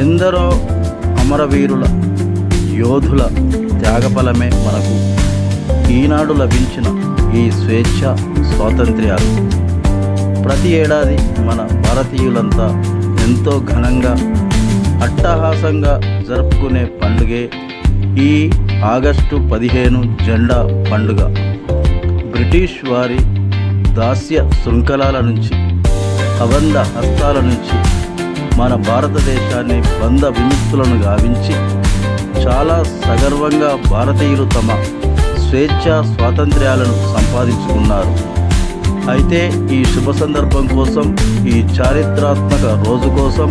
ఎందరో అమరవీరుల యోధుల త్యాగఫలమే మనకు ఈనాడు లభించిన ఈ స్వేచ్ఛ స్వాతంత్ర్యాలు. ప్రతి ఏడాది మన భారతీయులంతా ఎంతో ఘనంగా అట్టహాసంగా జరుపుకునే పండుగే ఈ ఆగస్టు 15 జెండా పండుగ. బ్రిటిష్ వారి దాస్య శృంఖలాల నుంచి, కబంధ హస్తాల నుంచి మన భారతదేశాన్ని బంధ విముక్తులను గావించి చాలా సగర్వంగా భారతీయులు తమ స్వేచ్ఛ స్వాతంత్ర్యాలను సంపాదించుకున్నారు. అయితే ఈ శుభ సందర్భం కోసం, ఈ చారిత్రాత్మక రోజు కోసం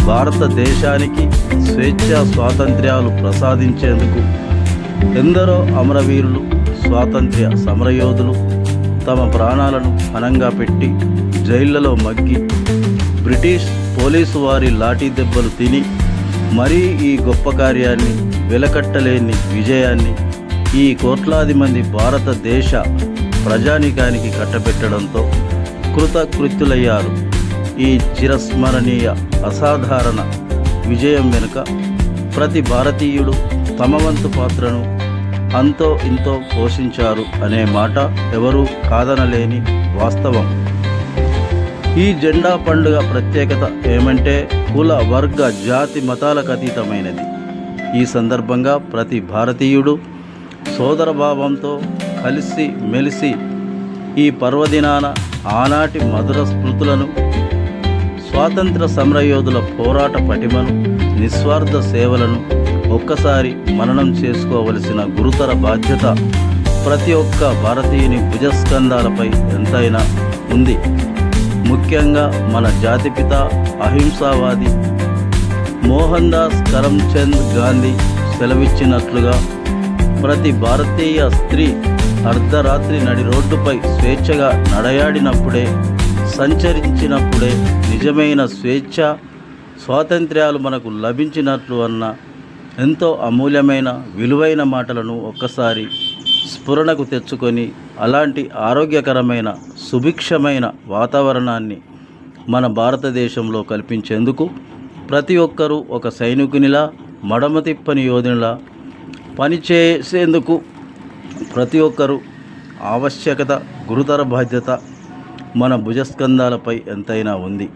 భారతదేశానికి స్వేచ్ఛ స్వాతంత్ర్యాలు ప్రసాదించేందుకు ఎందరో అమరవీరులు, స్వాతంత్ర్య సమరయోధులు తమ ప్రాణాలను పణంగా పెట్టి జైళ్లలో మగ్గి బ్రిటిష్ పోలీసు వారి లాఠీ దెబ్బలు తిని మరీ ఈ గొప్ప కార్యాన్ని, వెలకట్టలేని విజయాన్ని ఈ కోట్లాది మంది భారతదేశ ప్రజానీకానికి కట్టబెట్టడంతో కృతకృత్యులయ్యారు. ఈ చిరస్మరణీయ అసాధారణ విజయం వెనుక ప్రతి భారతీయుడు తమ వంతు పాత్రను అంతో ఇంతో పోషించారు అనే మాట ఎవరూ కాదనలేని వాస్తవం. ఈ జెండా పండుగ ప్రత్యేకత ఏమంటే కుల, వర్గ, జాతి, మతాలకు అతీతమైనది. ఈ సందర్భంగా ప్రతి భారతీయుడు సోదరభావంతో కలిసి మెలిసి ఈ పర్వదినాన ఆనాటి మధుర స్మృతులను, స్వాతంత్ర సమరయోధుల పోరాట పటిమను, నిస్వార్థ సేవలను ఒక్కసారి మననం చేసుకోవలసిన గురుతర బాధ్యత ప్రతి ఒక్క భారతీయుని భుజస్కంధాలపై ఎంతైనా ఉంది. ముఖ్యంగా మన జాతిపిత, అహింసావాది మోహన్ దాస్ కరమ్చంద్ గాంధీ సెలవిచ్చినట్లుగా ప్రతి భారతీయ స్త్రీ అర్ధరాత్రి నడి రోడ్డుపై స్వేచ్ఛగా నడయాడినప్పుడే, సంచరించినప్పుడే నిజమైన స్వేచ్ఛ స్వాతంత్ర్యాలు మనకు లభించినట్లు అన్న ఎంతో అమూల్యమైన విలువైన మాటలను ఒక్కసారి స్ఫురణకు తెచ్చుకొని అలాంటి ఆరోగ్యకరమైన సుభిక్షమైన వాతావరణాన్ని మన భారతదేశంలో కల్పించేందుకు ప్రతి ఒక్కరూ ఒక సైనికునిలా, మడమ తిప్పని యోధునిలా పనిచేసేందుకు ప్రతి ఒక్కరూ ఆవశ్యకత, గురుతర బాధ్యత మన భుజస్కంధాలపై ఎంతైనా ఉంది.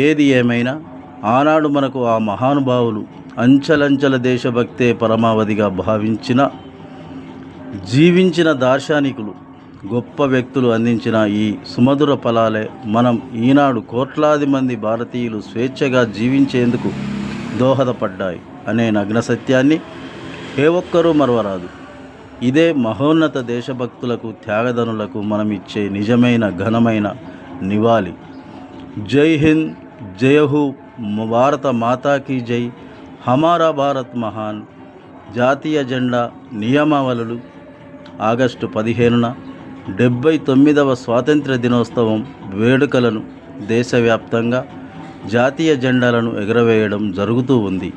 ఏది ఏమైనా ఆనాడు మనకు ఆ మహానుభావులు అంచలంచల దేశభక్తే పరమావధిగా భావించిన, జీవించిన దార్శనికులు, గొప్ప వ్యక్తులు అందించిన ఈ సుమధుర ఫలాలే మనం ఈనాడు కోట్లాది మంది భారతీయులు స్వేచ్ఛగా జీవించేందుకు దోహదపడ్డాయి అనే నగ్న సత్యాన్ని ఏ ఒక్కరూ మరవరాదు. ఇదే మహోన్నత దేశభక్తులకు, త్యాగధనులకు మనం ఇచ్చే నిజమైన ఘనమైన నివాళి. జై హింద్, జయ హో, భారత మాతాకి జై, హమారా భారత్ మహాన్. జాతీయ జెండా నియమావళులు ఆగస్టు 15న 79వ స్వాతంత్ర్య దినోత్సవం వేడుకలను దేశవ్యాప్తంగా జాతీయ జెండాలను ఎగురవేయడం జరుగుతూ ఉంది.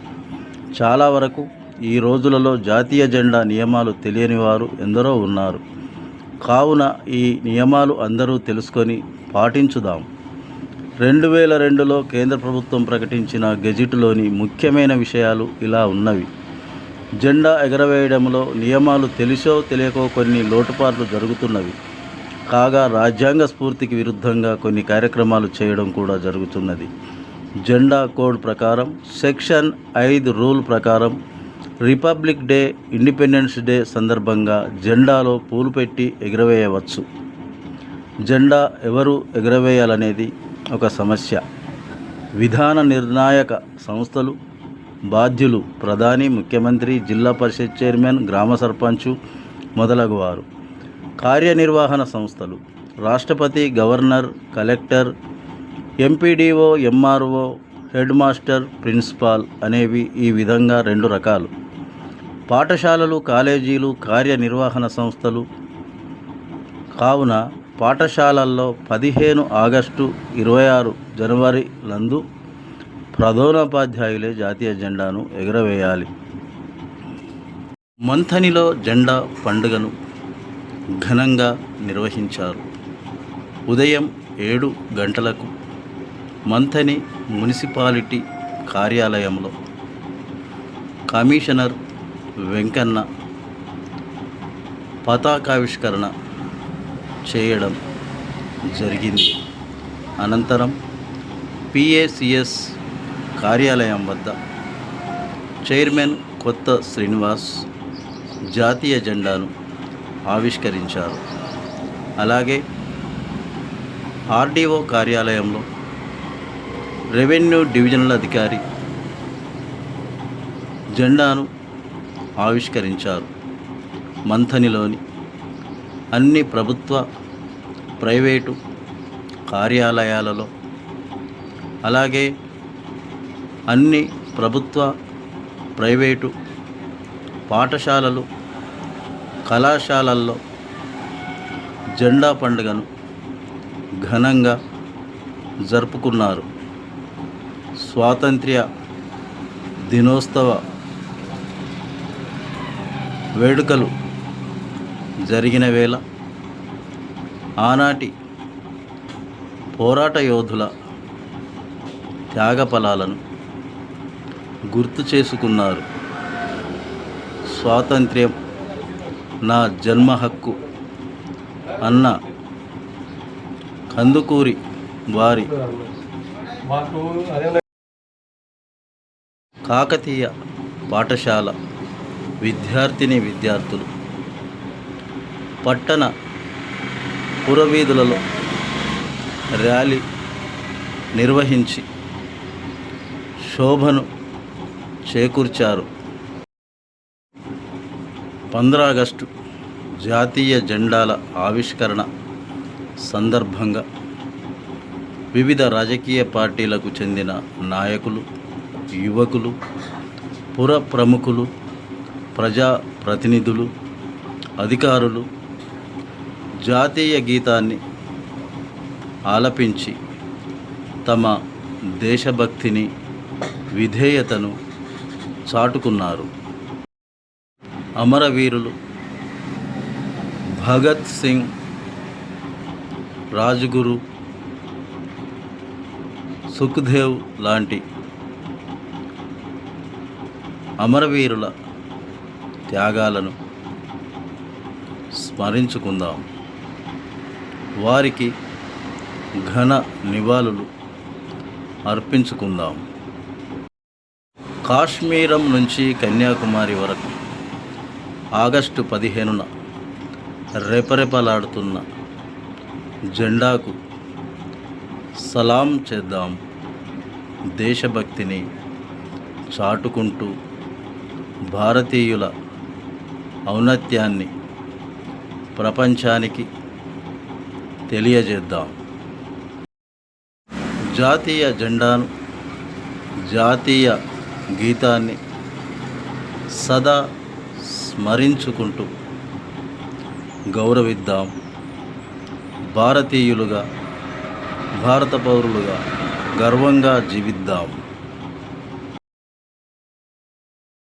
చాలా వరకు ఈ రోజులలో జాతీయ జెండా నియమాలు తెలియని వారు ఎందరో ఉన్నారు. కావున ఈ నియమాలు అందరూ తెలుసుకొని పాటించుదాం. 2002లో కేంద్ర ప్రభుత్వం ప్రకటించిన గెజిట్లోని ముఖ్యమైన విషయాలు ఇలా ఉన్నవి. జెండా ఎగరవేయడంలో నియమాలు తెలిసో తెలియకో కొన్ని లోటుపాట్లు జరుగుతున్నవి. కాగా రాజ్యాంగ స్ఫూర్తికి విరుద్ధంగా కొన్ని కార్యక్రమాలు చేయడం కూడా జరుగుతున్నది. జెండా కోడ్ ప్రకారం సెక్షన్ 5 రూల్ ప్రకారం రిపబ్లిక్ డే, ఇండిపెండెన్స్ డే సందర్భంగా జెండాలో పూలు పెట్టి ఎగురవేయవచ్చు. జెండా ఎవరు ఎగురవేయాలనేది ఒక సమస్య. విధాన నిర్ణాయక సంస్థలు, బాధ్యులు ప్రధాని, ముఖ్యమంత్రి, జిల్లా పరిషత్ చైర్మన్, గ్రామ సర్పంచు మొదలగువారు. కార్యనిర్వహణ సంస్థలు రాష్ట్రపతి, governor, collector, MPDO, MRO, head master, principal అనేవి ఈ విధంగా 2 రకాలు. పాఠశాలలు, కాలేజీలు కార్యనిర్వహణ సంస్థలు. కావున పాఠశాలల్లో 15 ఆగస్టు, 26 జనవరి లందు ప్రధానోపాధ్యాయులే జాతీయ జెండాను ఎగురవేయాలి. మంథనిలో జెండా పండుగను ఘనంగా నిర్వహించారు. ఉదయం 7 గంటలకు మంథని మున్సిపాలిటీ కార్యాలయంలో కమిషనర్ వెంకన్న పతాకావిష్కరణ చేయడం జరిగింది. అనంతరం పిఏసిఎస్ కార్యాలయం వద్ద చైర్మన్ కొత్త శ్రీనివాస్ జాతీయ జెండాను ఆవిష్కరించారు. అలాగే ఆర్డీఓ కార్యాలయంలో రెవెన్యూ డివిజనల్ అధికారి జెండాను ఆవిష్కరించారు. మంథనిలోని అన్ని ప్రభుత్వ ప్రైవేటు కార్యాలయాలలో అలాగే అన్ని ప్రభుత్వ ప్రైవేటు పాఠశాలలు కళాశాలల్లో జెండా పండుగను ఘనంగా జరుపుకున్నారు. స్వాతంత్ర్య దినోత్సవ వేడుకలు జరిగిన వేళ ఆనాటి పోరాట యోధుల త్యాగఫలాలను గుర్తు చేసుకున్నారు. స్వాతంత్ర్యం నా జన్మ హక్కు అన్న కందుకూరి వారి కాకతీయ పాఠశాల విద్యార్థులు పట్టణ పురవీధులలో ర్యాలీ నిర్వహించి శోభను చేకూర్చారు. 15 ఆగస్టు జాతీయ జెండాల ఆవిష్కరణ సందర్భంగా వివిధ రాజకీయ పార్టీలకు చెందిన నాయకులు, యువకులు, పుర ప్రముఖులు, ప్రజాప్రతినిధులు, అధికారులు జాతీయ గీతాన్ని ఆలపించి తమ దేశభక్తిని, విధేయతను చాటుకున్నారు. అమరవీరులు భగత్ సింగ్, రాజ్గురు, సుఖ్దేవ్ లాంటి అమరవీరుల త్యాగాలను స్మరించుకుందాం. వారికి ఘన నివాళులు అర్పించుకుందాం. కాశ్మీరం నుంచి కన్యాకుమారి వరకు ఆగస్టు 15న రెపరెపలాడుతున్న జెండాకు సలాం చేద్దాం. దేశభక్తిని చాటుకుంటూ భారతీయుల ఔన్నత్యాన్ని ప్రపంచానికి తెలియజేద్దాం. జాతీయ జెండాను, జాతీయ గీతాన్ని సదా స్మరించుకుంటూ గౌరవిద్దాం. భారతీయులుగా, భారత పౌరులుగా గర్వంగా జీవిద్దాం.